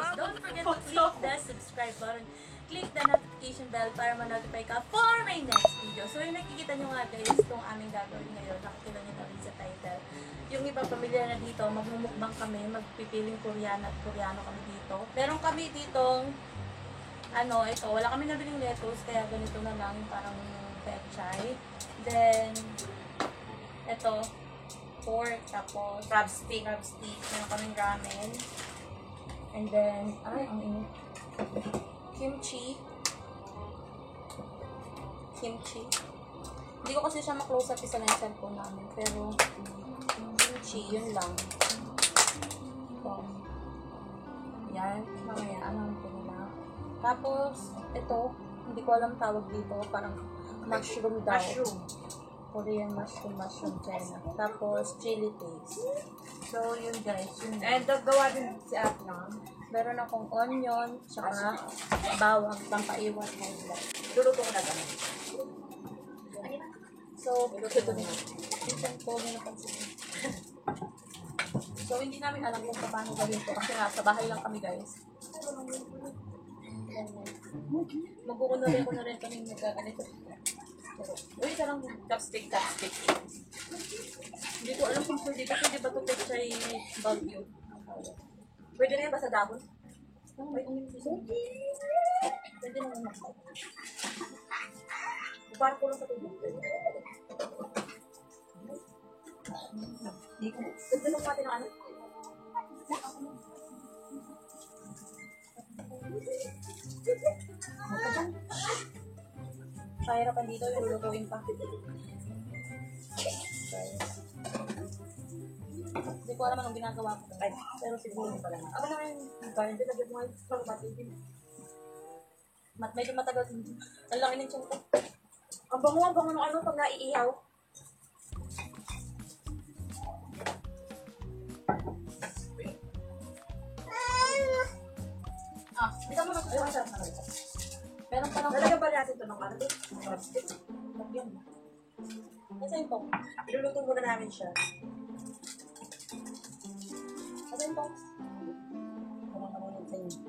guys, don't forget to click the subscribe button. Click the notification bell para ma-notify ka for my next video. So, yung nakikita nyo nga guys, itong aming gagawin ngayon, nakikita nyo na rin sa title. Yung iba pamilyar na dito, magmumukbang kami, magpipiling Koreano at Koreano kami dito. Meron kami ditong, ito, wala kami nabiling lettuce, kaya ganito na lang, parang pechay. Then, ito, pork, tapos crab stick. Meron kaming ramen. And then, kimchi. Hindi ko kasi siya ma-close up isa na yung cellphone namin. Pero, kimchi, yun lang. So, yan. Mamaya, alam ko nila. Tapos, ito, hindi ko alam tawag dito. Parang mushroom daw. Korean mushroom china. Tapos, chili paste. So, yun guys. Yun. And gawa din si Ate na. Meron akong onion, tsaka bawang, pampaiwan na ito. Luluto ko na gano'n. So, ito na. Minsan po, may napansin. So, hindi namin alam kung paano gawin ito. Kasi nga, sa bahay lang kami guys. Magkukunurin ko na rin kami nagkaganito. Uy, sarang chopstick. Hindi ko alam kung pwede. Kasi di ba ito pechay bagyo? Pwede na yan ba sa dahon? May umin siya. Pwede naman maksa. Parang kulang sa tubig. Ganda lang natin ang ano. Pahirapan dito, ilulutuin pa. Hindi ko alam anong ginagawa ko. Pero siguro pa lang. Ako na yung garden, nagag mo yung pagbatid. Medyo matagal. Ang laki ng tiyan ko. Ang bango ng ano pag naiihaw. Bisa mo lang. Ayun, sarap na ito. Meron pa lang. Nalagyan pa natin ito ng ano. Lagyan. Kasi ito. Iluluto muna namin siya. Kasi ito. Parang namunod sa inyo.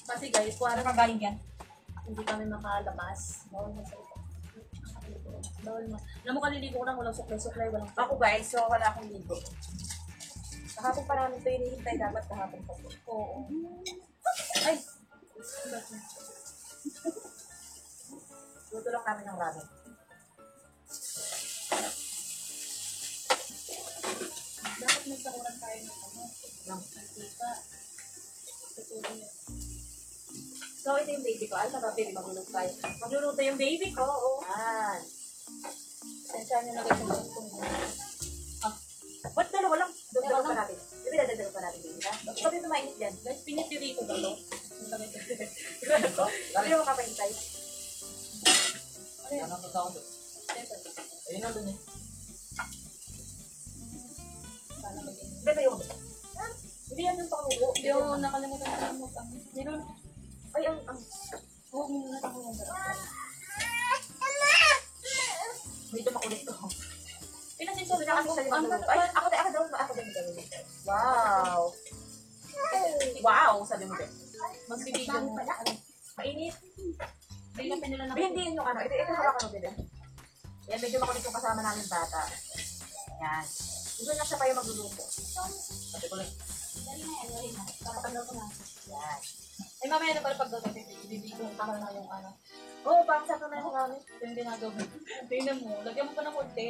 Kasi guys, kuwara Ano kagaling yan? hindi kami makalabas. Bawal mo sa ito. Bawal mo. Alam mo, kaliligo ko lang, walang suklay-suklay, walang Ako guys, so wala akong ligo. Kahapon pa namin ito hinihintay dapat kahapon pa ito. Oo. Ay! Luto lang namin ng ramen. Dapat may sakuran tayo ng Ng mantika. Tutulong yun. So, ito yung baby ko. Alam na ba, baby, magluluto tayo. Magluluto yung baby ko, oo. Yan. Sensya nyo na guys yung kung Ba't dalawa lang? Dagdagan pa natin. Baby, dadagdagan pa natin, baby, ha? Sabi ito mainit yan. guys, pinitiri ko ba ito? Grabe ko. Sabi mo makapahintay. Ano yan? Ano pa ako? Ayun na dun eh. Paano maging? Bebe, yung hindi yan yung pangulo. Hindi ako nakalimutan ko yung mukha. Meron. Ay, ang Huwag mo na ako yung darap. medyo makulit to. Pinasinsabi na Ako sa limang minuto. Ay, ako daw. Ako din gawin. Wow. Wow, sabi mo din. Magbibigyan mo. Mainit. Hindi na pinila na. Ay, hindi yun yung ano. Ito hawakan mo din. Yan, medyo makulit yung kasama namin bata. Yan. Gusto na siya pa yung magluluto. Sabi ko lang. Dali na yan, dali na. Papakalaw ko na. Yan. Ay, mamaya na pala pagdating. Bibigyan ko na yung ano. Oo, parang sa na yung namin. Ito yung ginagawa. Tingnan mo. Lagyan mo pa ng konti.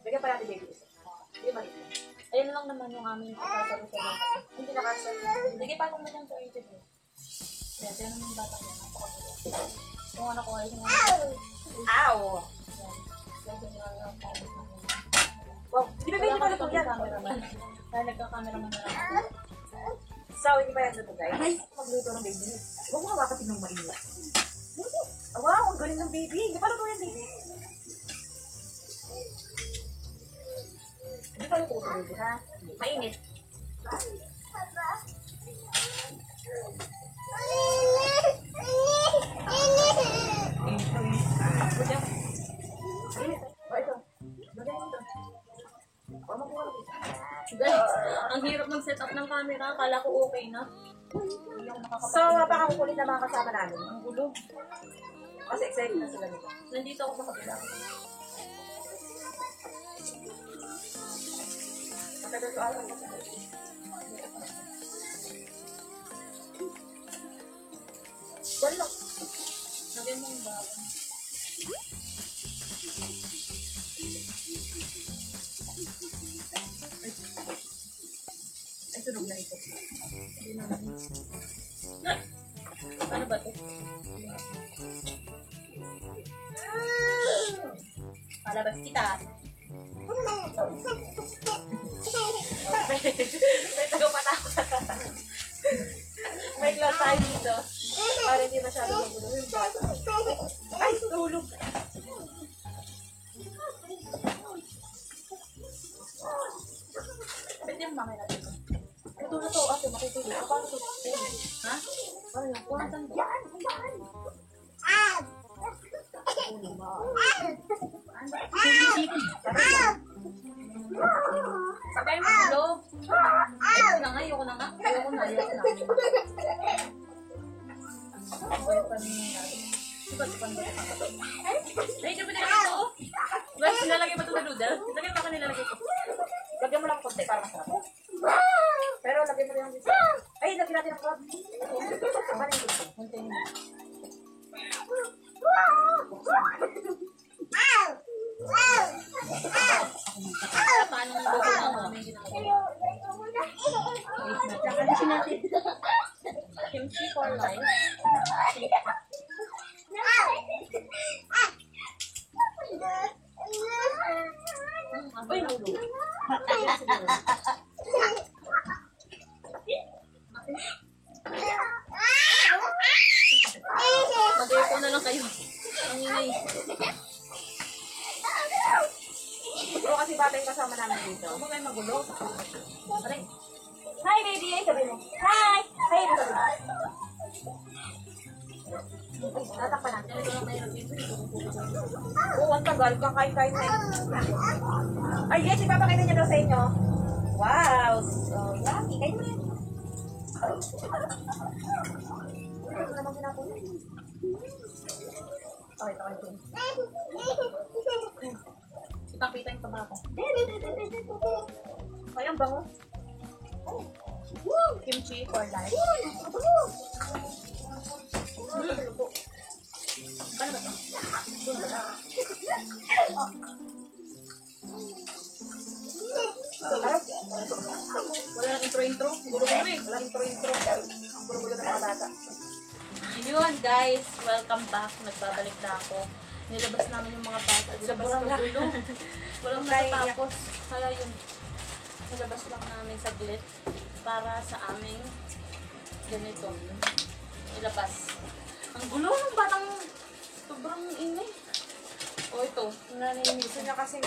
Lagyan pa natin baby. Hindi maliit lang. Ayun lang naman yung aming pagkakaro sa mga. Hindi nakasal. Sige, patong mo lang sa YouTube. Kaya, tiyan naman yung bata niya. Napakagulong. Yung anak ko ay yung Ow! Yan. Wow, di ba baby ko luto yan? Dahil nagka-cameraman na lang. So, hindi pa yan luto guys. Ay, magluto ng baby. Huwag mo hawakan ng mainit. Wow, ang galing ng baby. Hindi pa luto yan baby. Hindi pa luto baby ha? Mainit. Oh, ito. Lagyan mo ito. Oh, magkuha. Guys, ang hirap mag-set up ng camera. Akala ko okay na. So, mapakakukulit na mga kasama namin. Ang gulo. Kasi excited na sila nito. Nandito ako sa kabila. Matagal ko alam. Wala. Lagyan mo yung bawang. Ay, sunog na ito. Ano ba ito? Palabas kita. May tagapatakot. May class tayo dito. Para hindi masyado magulo yung bata. Ay, tulog. Pwede yung mamaya natin ito. Ito na to, ate, makitulog. Paano to? Ha? Paano yan? Kuhasan ba? Sabay mo gulo. Ayoko na nga, ayoko na nga. Ayoko na. Ayoko pa niya. Sipat-sipan ba ito? Ay, di ba na ito? Guys, nilalagay ba ito sa noodle? Lagyan ba ka nilalagay ito? Lagyan mo lang konti para masarap. Pero lagyan mo rin ang dito. Ay, lagyan natin ang crab. Paano yung gusto? Kunti na. Paano ang gusto ng aming ginagawa? Kakalisin natin. Kimchi for life. Uy, nulo. Mag-airpo na lang kayo. Ang ingay. Pero kasi bata yung kasama namin dito. Huwag kayo magulo. Aray. Hi, baby! Ay, sabi mo. Hi! Hi, sabi mo. Tatakpan natin. Oo, ang tagal. Kakain tayo na. Ay, yes, ipapakita niya daw sa inyo. Wow! So, yummy. Kain mo yan. Ano naman ginagawa? Okay, ito kayo. Ipakita yung tabako. Ay, ang bango. Kimchi for life. Paano ba ito? Wala nang intro-intro. Gulo-gulo eh. Walang intro-intro. Ang gulo-gulo ng mga bata. Yun guys, welcome back. Nagbabalik na ako. Nilabas namin yung mga bata. Sobrang gulo. Walang matatapos. Kaya yun, nilabas lang namin saglit para sa aming ganito. Ilabas. Ang gulo ng batang sobrang ingay. O ito, nanininig Gusto niya kasing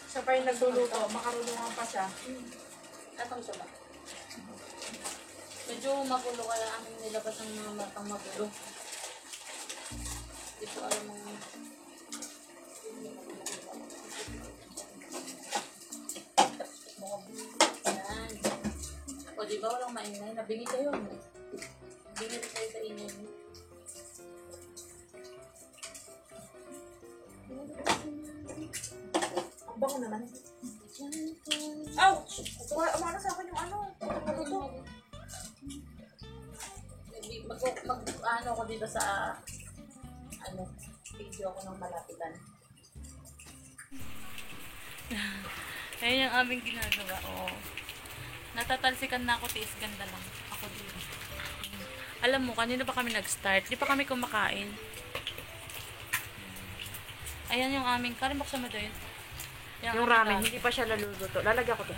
siya pa yung nagluluto. Makarulungan pa siya. Atong siya ba? Medyo magulo kaya aming nilabas ng mga matang magulo. Hindi ko alam ang... Yan. O diba walang maingay? Nabingi kayo. Nabingi kayo sa ingay. Ang bango naman. Ouch! Umano sa akin yung ano. Naluto. Ano ko dito sa video ko ng malapitan. Ayan yung aming ginagawa. Oh. Natatalsikan na ako, tiis ganda lang. Ako dito. Alam mo, kanina pa kami nag-start. Di pa kami kumakain. Ayan yung aming, karin buksan mo doon. Yung ramen, hindi pa siya laluluto. Lalagyan ko to.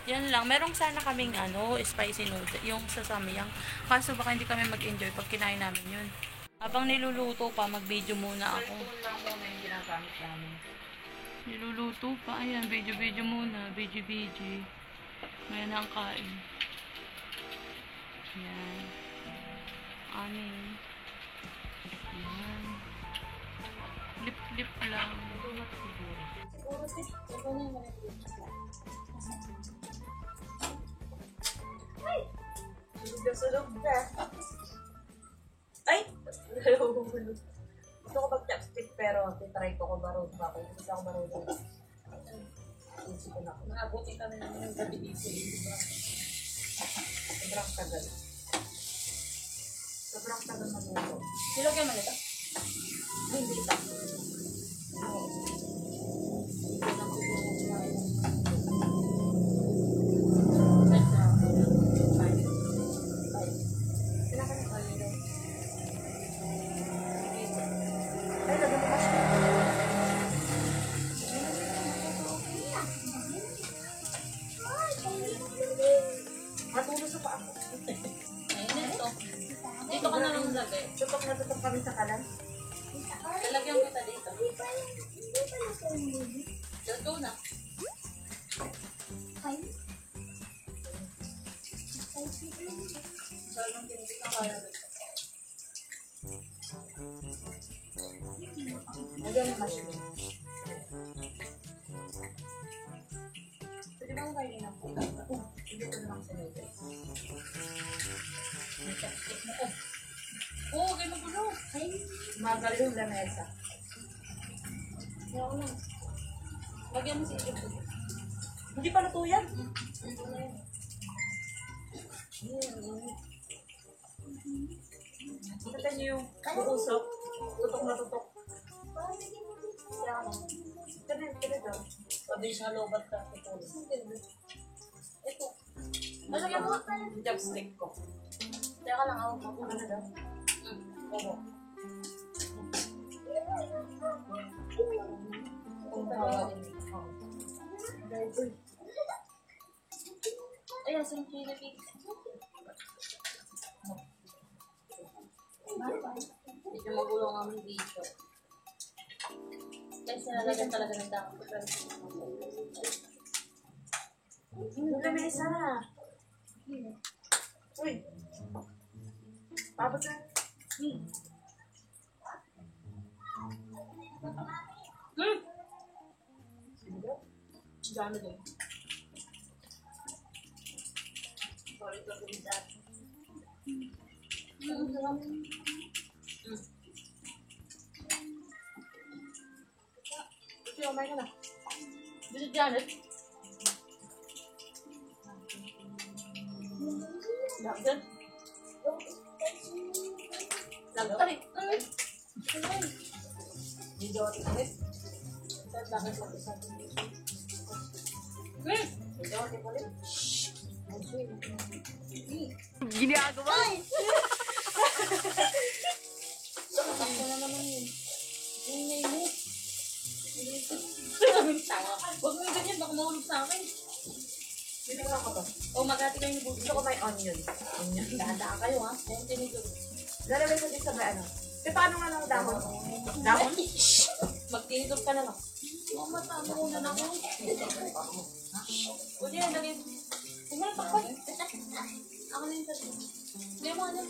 Yan lang. Merong sana kaming spicy noodle. Yung sa samyang. Kaso baka hindi kami mag-enjoy pag kinain namin yun. Habang niluluto pa, mag-video muna ako. lang muna yung ginagamit namin. Niluluto pa. Ayan, video muna. Video. Ngayon ang kain. Yan. Amin. Yan. Lip lang. Siguro, sis. Ito na yung Sunog na. Ay! Gusto ko mag-chopstick pero titry ko kung marunong ako. Kasi ako marunong. Susi ko na ako. Naabutin kami namin ng gabi dito. Sobrang tagal. Sobrang tagal magulo. Silog yan man ito. Hindi pa. Matulog sa paa ko. Ayun ito. Dito ka na lang lagay. Tutok na tutok kami sa kalan. Lalagyan kita dito. Go na. Parang hindi na kaya. Lagyan ng mushroom. Pwede ba ko kainin ng puto? Hindi ko naman sa noodles. Oo, kayo magulo. Magal yung lamesa. Ayaw lang. Lagyan mo si Ito. Hindi pa luto yan. Kita niyo yung uusok. Tutok na tutok. Kaya daw. Pwede siya lobat ka. Ito. Lalagyan mo. Chopstick ko. Teka lang, ako mo. Ano na daw? Oo. Ayan, sa chili pig. Medyo magulo ang aming video. Kasi nalagyan talaga ng dako. Nagkabilis sana. Uy. Tapos na. Dami din. Sorry to do that. Kasi umay ka na. Gusto Janet? Lagyan. Ay! Ay! Video at ulit. Bakit mag-isa? Video at ulit. Ako na naman yun. Ingay mo. Tanga. Huwag mo yung ganyan, baka mahulog sa akin. Hindi ko lang ko to. O, magati kayo ni Bugi. Gusto ko may onion. Onion. Dahan-dahan kayo, ha? Ayun, tinigil. Lalagay ko din sa may ano. Eh, paano nga lang dahon? Dahon? Magtinigil ka na lang. Mama, tama ko na ako. O, diyan, lagay. Huwag mo na takpan. Ako na yung sabi. Hindi mo ano.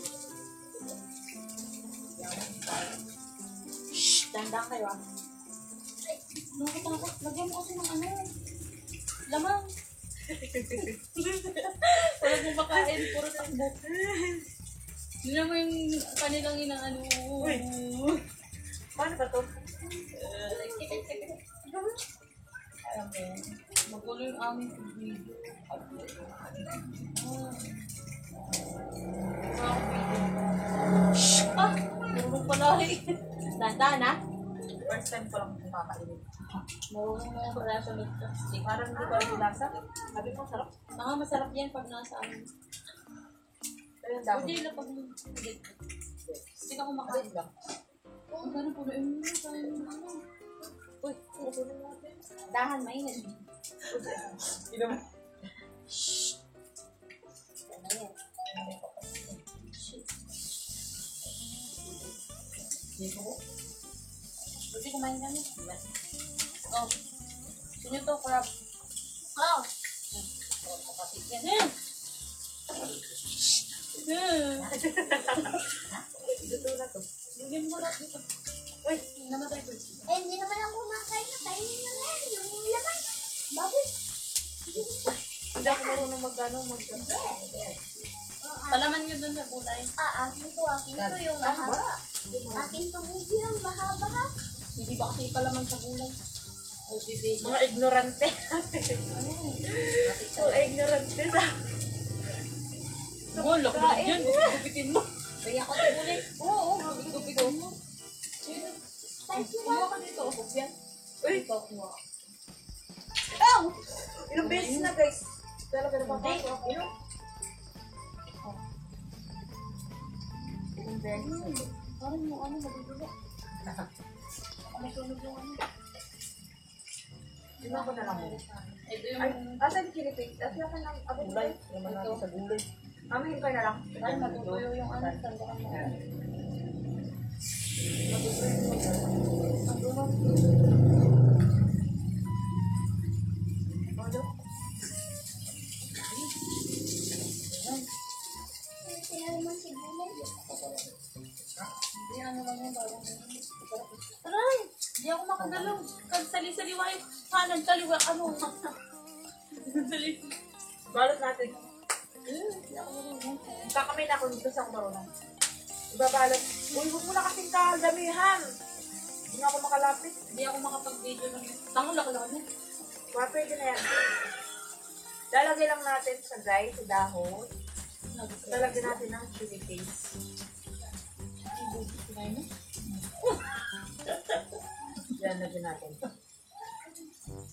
Shhh! Dahan-dahan kayo, ha? Nakakatakot. Lagyan mo kasi ng ano. Lamang. Wala mo makain. Puro takbo. Hindi naman yung kanilang inaano. Uy. Paano ba to? Alam mo yan. Magulo yung aming video. Ah! Marunong pala eh. Dahan-dahan, ha? First time ko lang kumakainin. Marunong na pala sa lipstick. Parang hindi ko alam yung lasa. Sabi ko, sarap. Masarap yan pag nasa amin. Pero yung dahon. Hindi na pag hindi ka kumakain. Ayun lang. Ang gano'n po na yun. Sayang yung ano. Uy, kukunin natin. Dahan, mainit. Hindi naman. Yan na yan. Dito ko. Buti kumain kami. Oh. Sino to, crab? Oh. Kapatid yan. Dito na to. Bigyan mo lang dito. Uy, Namatay ko. Eh, hindi naman ako kumakain na. Kainin nyo na yan. Yung laman. Bakit? hindi ako marunong magkano. Oh, Palaman nyo dun sa gulay. Akin to yung mahaba. Akin to yung mahaba. Hindi ba kasi palaman sa gulay? O, bibig. Mga ignorante. Mga ignorante sa... Mo, laki yun. Gupitin mo. Kaya ako sa gulay. Oo, gupitin mo. Kumuha ka dito. Huwag yan. Uy! Ito, kumuha. Ilang beses na guys. Talaga napapasok ako. Ilang? Ilang beses. Parang yung ano, magugulo. May sunog yung ano. Tingnan ko na lang mo. Ito Ay, yung... asan yung kinipig? At yan ka ng abot gulay. Naman natin sa gulay. Amahin ka na lang. Ay, matutuyo yung ano. Tandakan mo. Ano? Kaya naman si Gulay. Hindi, ano lang yung parang... Aray! Hindi ako makagalaw. Sali-saliwa yung kanan, kaliwa, ano. Sali. Balot natin. Kakamay na ako dito sa marunong. Ibabalot. Uy, huwag mo na kasing kadamihan. Hindi na ako makalapit. Hindi ako makapag-video ng... Tango, laki-laki na. Pwede na yan. Lalagay lang natin sa guys, sa dahon. Lalagyan natin ng chili paste. Yan, lagyan natin.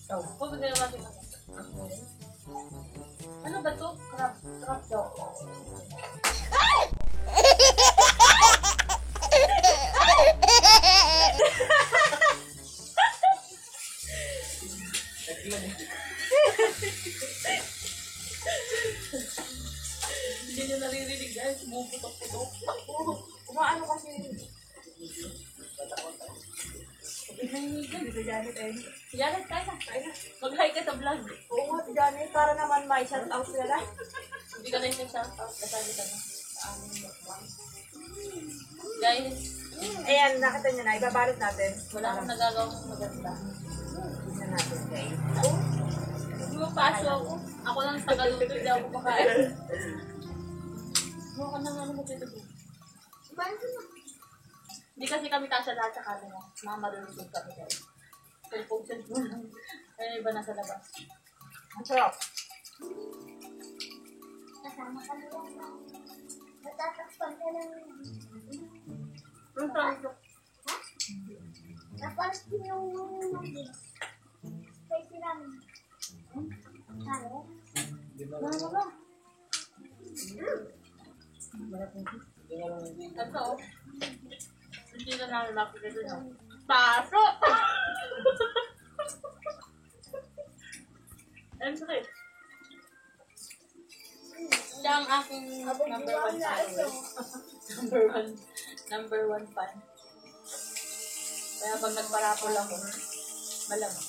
So, Huwag na natin ako. Ano ba to? Crab daw. Hindi nyo naririnig guys. Bumuputok-putok. kumaano kasi Dito Janet eh. Janet, tayo na. Mag-hi ka sa vlog. oo nga, si Janet, para naman may shout out sila. Hindi ka na yung shout-out. Kasali ka na. Sa aming mukbang. Guys, Ayan, nakita nyo na, ibabalot natin. wala akong nagagawang maganda. Tignan natin, guys. Hindi mo paso ako. Ako lang sa galuto. Hindi ako makain. Ano ka nang ano mo dito? Hindi kasi kami kasya lahat sa kanila. Mga marunod kami guys. Cellphone lang. Kaya iba nasa labas. Ang sarap. Kasama ka lang. Natatakpan ka lang. Ang sarap. Tapos yung kay silang ano? Ano ba? Ito oh. Hindi na nalalapit ito no. Paso! Ano sakit? Siya ang aking number one follower. Number one fan. Kaya pag nagparapol ako, malamang.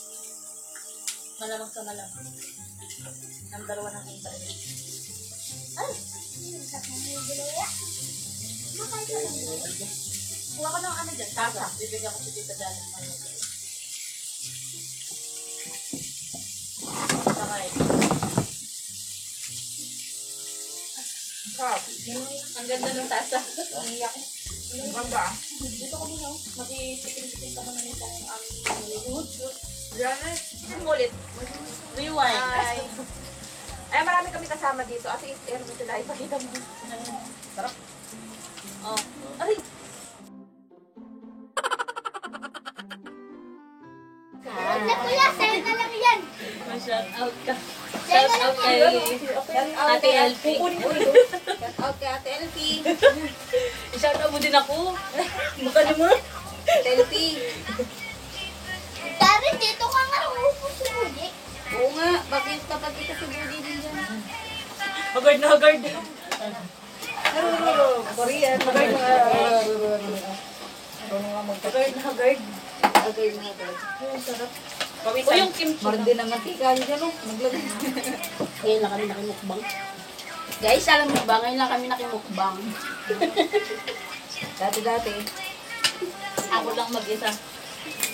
Malamang sa malamang. Number one ang internet. Ay! Sa kanya gulaya. Makain ka lang. Kuha ka ng ano dyan, tasa. Bibigyan ko si Tita Janet ngayon. Sakay. Sarap. Ang ganda ng tasa. Iiyak. Ang ganda. Dito ko muna. Makitikim-tikim ka muna nito ang aming good. Janet, tignan mo ulit. Rewind. Ay. Ay, marami kami kasama dito. Ate, air mo sila. Ipakita mo. Sarap. Oh. Aray! Na kuya, sa'yo na lang yan. Ma-shout out ka. Shout out kay Ate LP. Shout out kay Ate LP. Shout out mo din ako. Mukha mo. LP. Dari, dito ka nga. Upo si Budi. Oo nga, bakit kapag kita si Budi din dyan? Haggard na haggard. Korean. Haggard na haggard. Haggard na haggard. Haggard na haggard. Sarap. O yung kimchi. Marde na mantika. Yan o, maglagay. Ngayon lang kami nakimukbang. Guys, alam mo ba? Ngayon lang kami nakimukbang. Dati-dati. Ako lang mag-isa.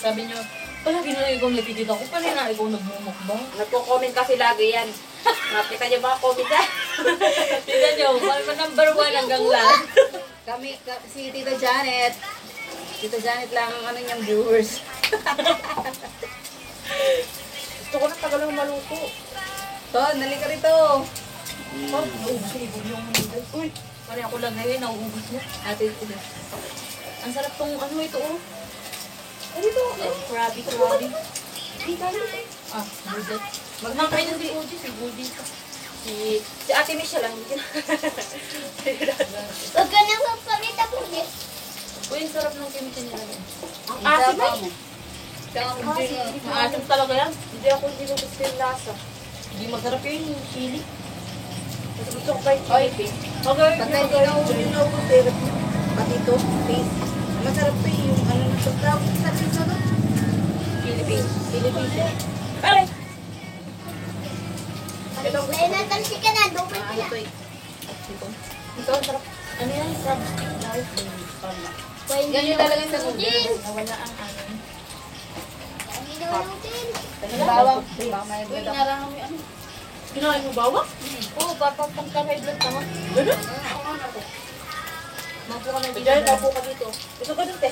Sabi niyo, palagi na ikaw nakikita ko. Paano na ikaw nagmumukbang? Nagko-comment kasi lagi yan. Makita niyo mga comment ha? Tignan nyo, number 1 hanggang last. Si Tita Janet. Tita Janet lang ang ano niyang viewers. Gusto ko na tagal ng maluto. Ton, nali ka rito. Uy, pare ako lang ngayon, nauubos mo. Ate, ito. Ang sarap tong ano ito, oh. Ano ito? Krabi. Ah, budget. Magmakain na si Uji, si Uji. Si Ate Michelle lang. Huwag ka nang magpakita po niya. Uy, ang sarap ng kimchi nila. Ang asim Isa eh. mo. Maasim talaga yan. Hindi ko gusto yung lasa. Hindi masarap yun, yung chili. Mas gusto ko kahit Oy, Okay, pagka hindi na ulo pati ito, face. Masarap to yung ano na ito. Tawag sa face na to. Philippines. Pare! Ay, natalsi ka na. Dupit ka na. Ito eh. Ito, ang sarap. Ano yan? Crab stick daw. Yan yung talagang sa Udin. Nawala ang ano. Ang inuutin. bawang. Baka may Uy, blood ako. narami ano. Kinain mo bawang? Oo, parang pangka-high blood ka nga. Ganun? Mapo ka na dito. Diyan, napo ka dito. Gusto ko dun, te.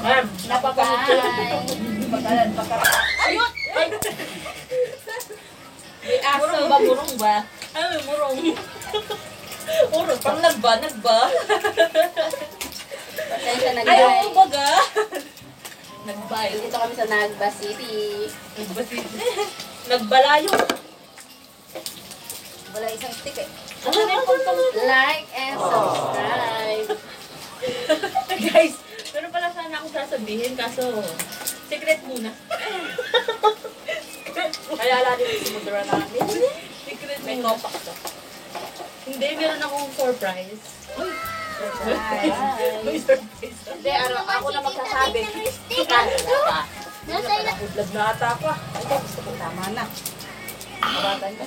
Ma'am, Napapamit ko lang. ayun! Ay! May aso. Murong ba? Murong ba? Ano may murong? Murong. Parang nagba. Pasensya na Ayaw guys. mo baga? Nagbay. Dito kami sa Nagba City. Nagbalayo. Wala isang stick eh. Ano na yung pagpang... Like and subscribe. Guys, meron pala sana akong sasabihin, kaso secret muna. Kaya natin yung sumudura namin. Secret may compact to. Hindi, meron akong surprise. May surprise. Hindi, ako na magsasabi. Nasa ila. Vlog na ata ako ah. Ito, gusto ko. Tama na. Mabatan ka.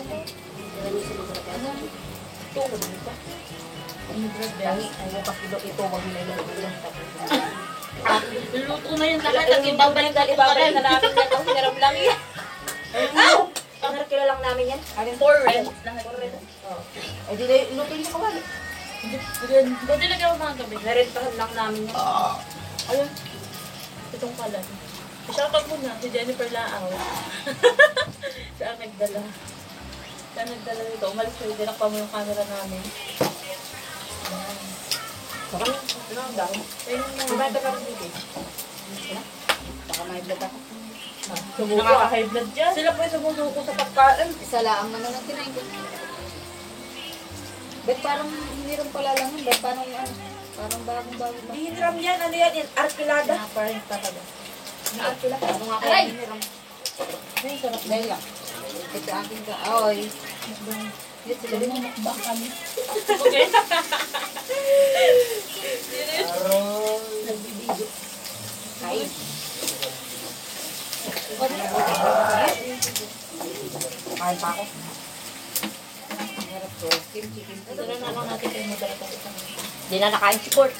Ito, madali pa. Ayaw pa kilo ito, wag nila ilang Luto na yun lahat. At ibabalik Ibabalik na namin yan. Ang hirap lang yan. Ang harap kila lang namin yan. For rent. Eh, di na iluto yung kawali. Buti lagyan mo mga gabi. Narentahan lang namin yan. Ayun. Itong kalan. Shoutout muna si Jennifer Lao. Siya ang nagdala. Siya ang nagdala nito. Umalis ko, dinakpa mo yung camera namin. Baka ano ang dami. Ayun na. Diba ito parang dito? Baka may blood ako. Nakaka-high blood dyan. Sila po yung sumusuko sa pagkaan. Isa lang naman ang kinain ko. Bet parang hindi rin pala lang. Bet parang ano. Parang bagong-bago lang. Hiniram yan. Ano yan? Arkilada. Parang talaga. Arkilada. Ano nga kaya Aray! hiniram? Ay, sarap. Dahil lang. Ito akin ka. Oy. Yes, sila mo mukbang kami. Okay. Nagbibidyo. Kain. Kain pa ako. Harap ko. Kimchi. Ito na lang natin kayo madala pa ito. Hindi na nakain si Court.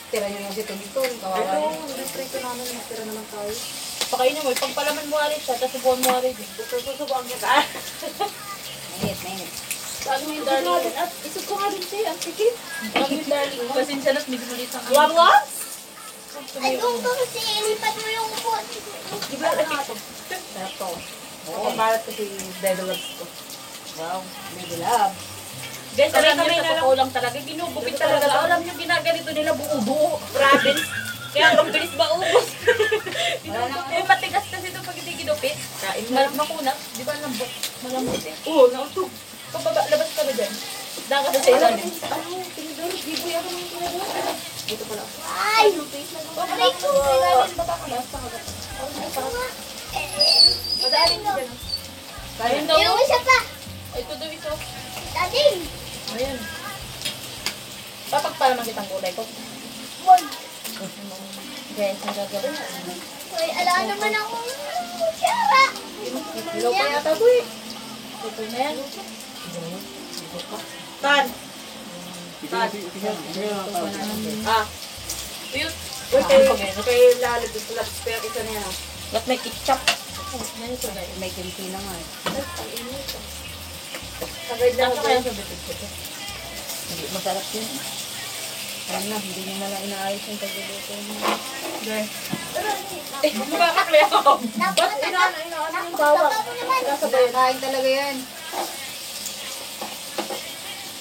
Tira nyo lang si Tonton. Ito, Kawawa. restrito namin. Magtira naman tayo. Pakainin mo, pagpalaman mo alis siya, tapos subuhan mo alis. Susubuan niya ka. Mainit. Paano mo yung darling? At isip ko nga din siya. Ang sikit. Paano yung darling mo? Pasensya na't medyo maliit ang Luwag mo? Ay, kung kasi ilipat mo yung pot. Di ba ano nga ito? Sarap to. Kapabalat ko si develop ko. Wow. Baby love. Guys, alam Kami niyo, na sa totoo lang talaga, ginugupit talaga. Alam niyo, ginaganito nila buo-buo. Province. Kaya ang bilis maubos. Eh, matigas kasi ito pag hindi ginupit. Kain mo. Makunat. Di ba lambot? Malambot eh. Oo, nausog. Pababa, labas ka na dyan. Dakas sa ilalim. Ano? Tinidor? Biboy ako ng tinidor. Dito pala. Ay! Aray ko! Madaanin mo dyan. Ayun daw. Yung isa pa! Ay, ito daw ito. Dating! Ayan. Papagpalaman kitang kulay ko. Guys, ang gagawin. Uy, ala naman akong kutsara! Hello pa yata ko eh. Ito na yan. Tan! Tan! Ah! Tuyot. Uy, kay lalagyan ko lang. Kaya isa na yan. Ba't may ketchup? Ganito guys. May kimchi na nga eh. Sagay lang Ano kaya sa bitig ko? Hindi, masarap yun. Alam na, hindi nyo nalang inaayos yung pagluluto mo. Guys. Makakakli ako. Ba't inaano yung bawang? Sabay, kain talaga yan.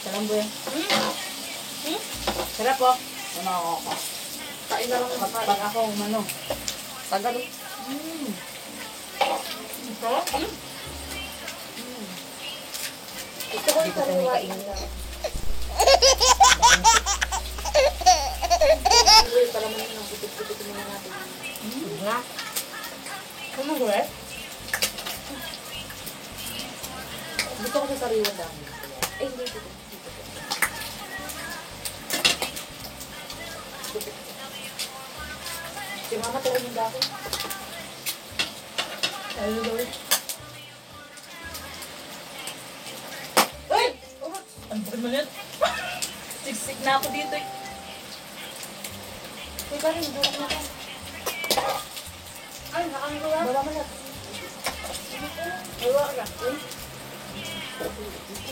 Salambo yan. Sarap po. Ano ako? Kain na lang yung Pag ako, ano? Tagalo. Ito? Ito ko Hindi yung ko sariwa. kain. Hindi pala man yung butik-butik muna natin. Nga. Ano guys? Gusto ko sa sariwa dami. Hindi dito. Si mama tira yung dati. Ano guys? Uy! Ang bakit mo yan? Siksik na ako dito eh. Uy, ka rin, durok na ka. Ay, nakanggawa. Baba mo na. Baba ka. Uy.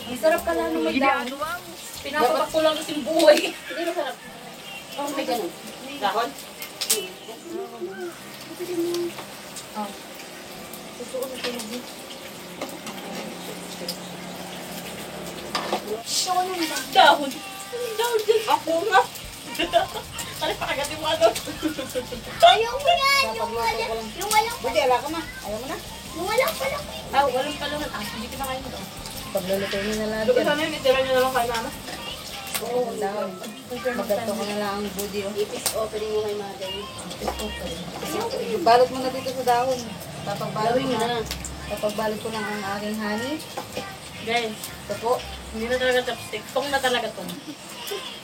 Ang sarap pala nung may dahon. Pinapapak ko lang kasing buhay. Hindi masarap. Oh, may ganun. Dahon? Oh. Susuot na tinubi. Dahon. Dahon din. Ako nga. Ano pakagating mo ano? Ayoko yan! Yung walang Buti, ala ka na. Ayaw mo na. yung walang pala ko. Ah, walang palaman. Ah, hindi ko na kain ito. Pagluluto nyo na lahat Doon yan. sana yun, itira nyo na lang kay mama. Oo, ang dahon. Magdato ko na lang ang budi. Oh. Ipis opening mo kay mother. Balot mo na dito sa dahon. Papagbalot Gawin mo na. Papagbalot ko lang ang aking honey. Guys, Ito po. hindi na talaga chopstick. Tong na talaga tong.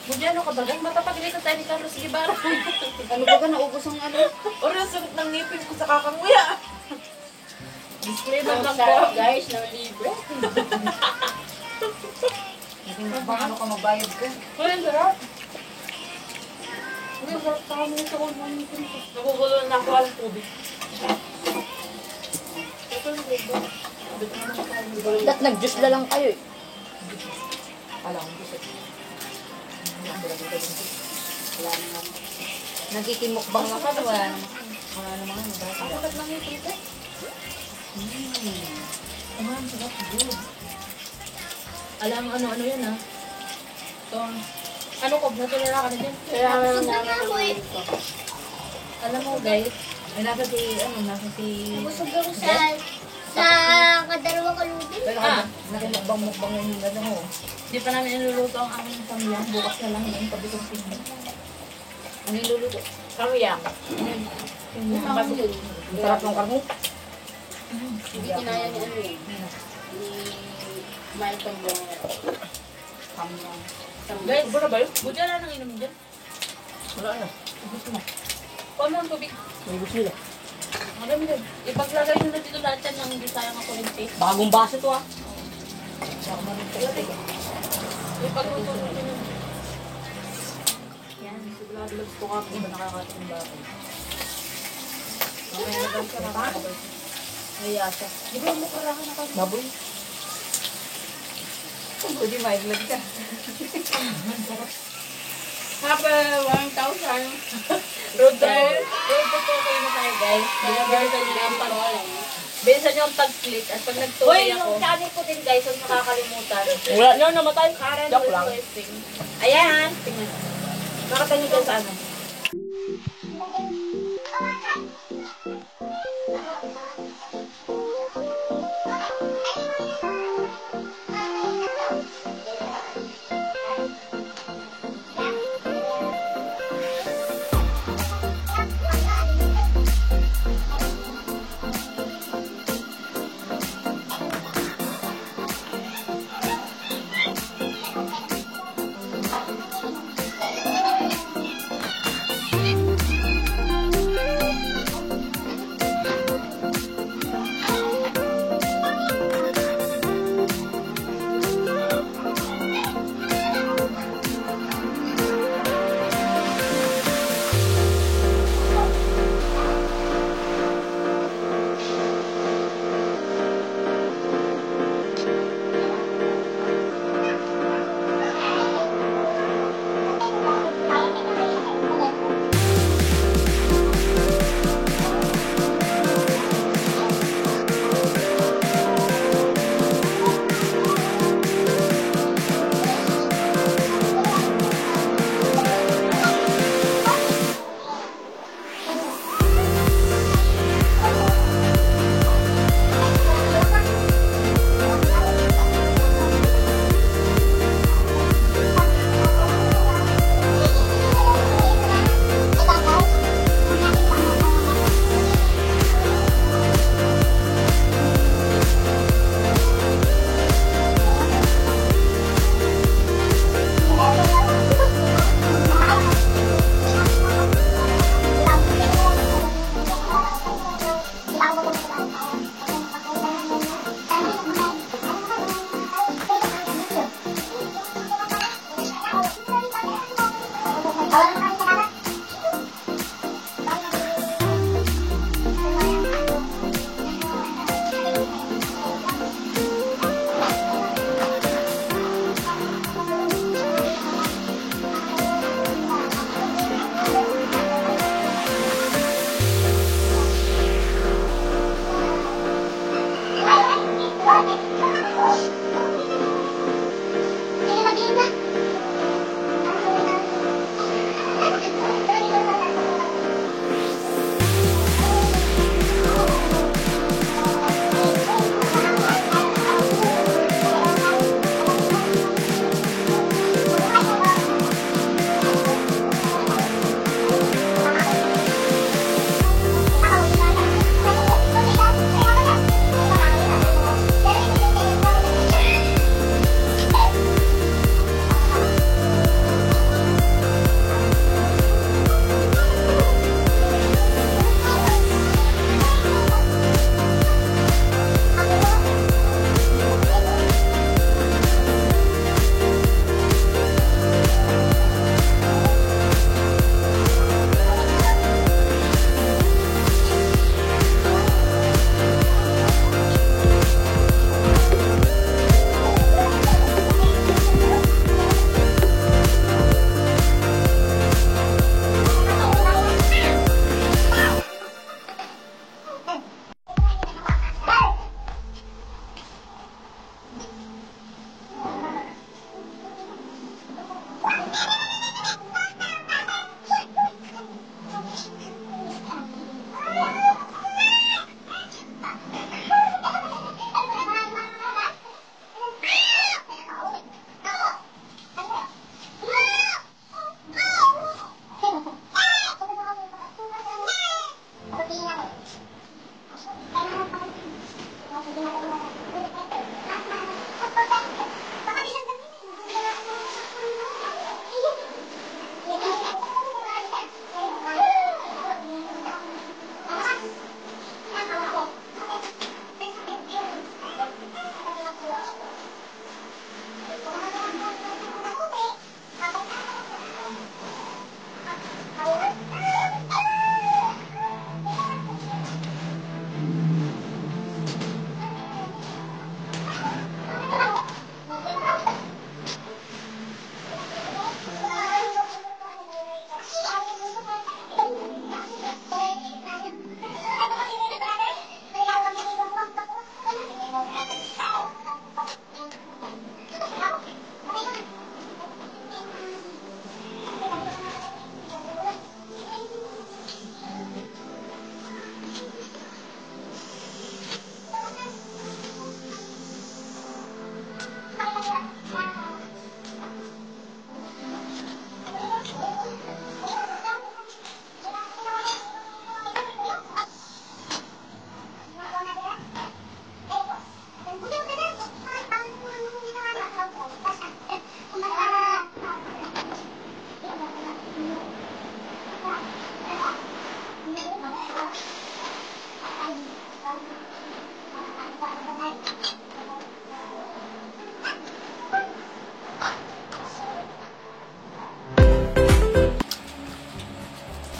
Buti ano ka ba? Guys, matapagilitan tayo ni Carlos Guevara. Ano ba ka? Naubos ang ano? O rin, sagot ng ngipin ko sa kakanguya. Disclaimer lang Sarap po. guys, na libre. Hindi mo ba ano ka magbayad ka? Uy, ang sarap. Uy, sarap sa kami nito kung mga ngipin ko. Nagugulo na ako ang tubig. Dat nag-juice na lang kayo eh. Alam ko gusto. Wala naman. Nagkikimukbang na ka. Wala naman. Ang sagot ng ngipin ko. Ang sarap. Good. Alam ano yan ah. Tong. Ano ko? Natulala ka na dyan. Kaya Busog na nga ako eh. Alam mo guys, Ay, nasa si... Busog ako sa kadalawa kalubin. Pero nakimukbang-mukbang yun yung mo. hindi pa namin niluluto ang aming pamilya. Bukas na lang yung pabitong pinggan. Ano yung luluto? Kamiyang. Yung Makabulin. Ang sarap ng karne. Hindi kinaya ni ano eh. Ni Mike Pambongero. Kamyang. guys, Sobra ba yun? buti na nang inumin dyan. Wala na. Gusto mo. Kuha mo ang tubig. May gusto nila. Marami din. Ipaglagay nyo na dito lahat yan ng hindi sayang ako yung taste. Bagong baso to ah. Ipagluto nyo yun. Yan, sigurado gusto ka kung nakakataon ba ako. Mamaya na daw siya nakakabay. Naiya siya. Di ba mo karahan ako? Baboy. Pwede maiglag ka. Happy 1,000. Road to 2K na tayo guys. Bilisan nyo yung bilisan nyo ang tag-click at pag Hoy, nag-2K yung ako. channel ko din guys, huwag nakakalimutan. Wala nyo namatay. Karen Joke lang. Requesting. Ayan! Tingnan. Nakita nyo dyan sa ano?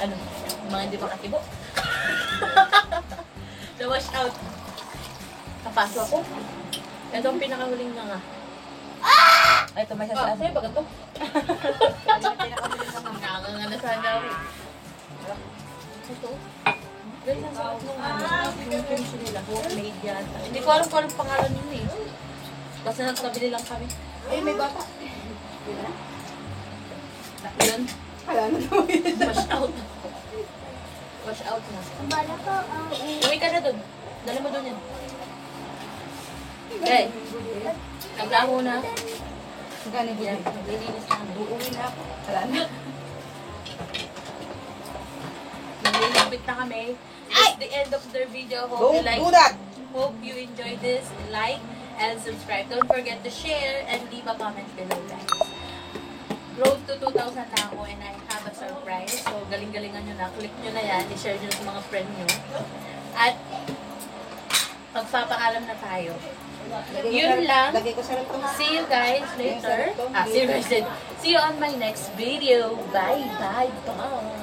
Ano? Mga hindi pa katibo. Na-wash out. Kapaso ako. Ito ang pinakahuling na nga. Ay, ito may sasaya. Sa'yo, baga to? Nakakanga na sana ako. Ito. Dahil nasa ako yung pinso nila. Homemade yan. Hindi ko alam kung anong pangalan nila eh. Basta nagkabili lang kami. Ay, may bata. Yun. Wala na daw yun. Wash out. Wash out na. Ang bala ko, Uwi ka na dun. Dala mo dun yan. Okay. Naglaho na. Gano'n Yan. yan. Naglilinis na kami. Uuwi na ako. Wala na. Naglilibit na kami. It's the end of their video. Hope Don't you like. do that! Hope you enjoy this. Like and subscribe. Don't forget to share and leave a comment below, guys. Road to 2,000 na ako and I have a surprise. So, galing-galingan nyo na. Click nyo na yan. I-share nyo sa mga friend nyo. At magpapaalam na tayo. Lagay ko Yun sa- lang. Lagay ko sa rep to, ha? See you guys later. See you on my next video. Bye. Bye. Bye.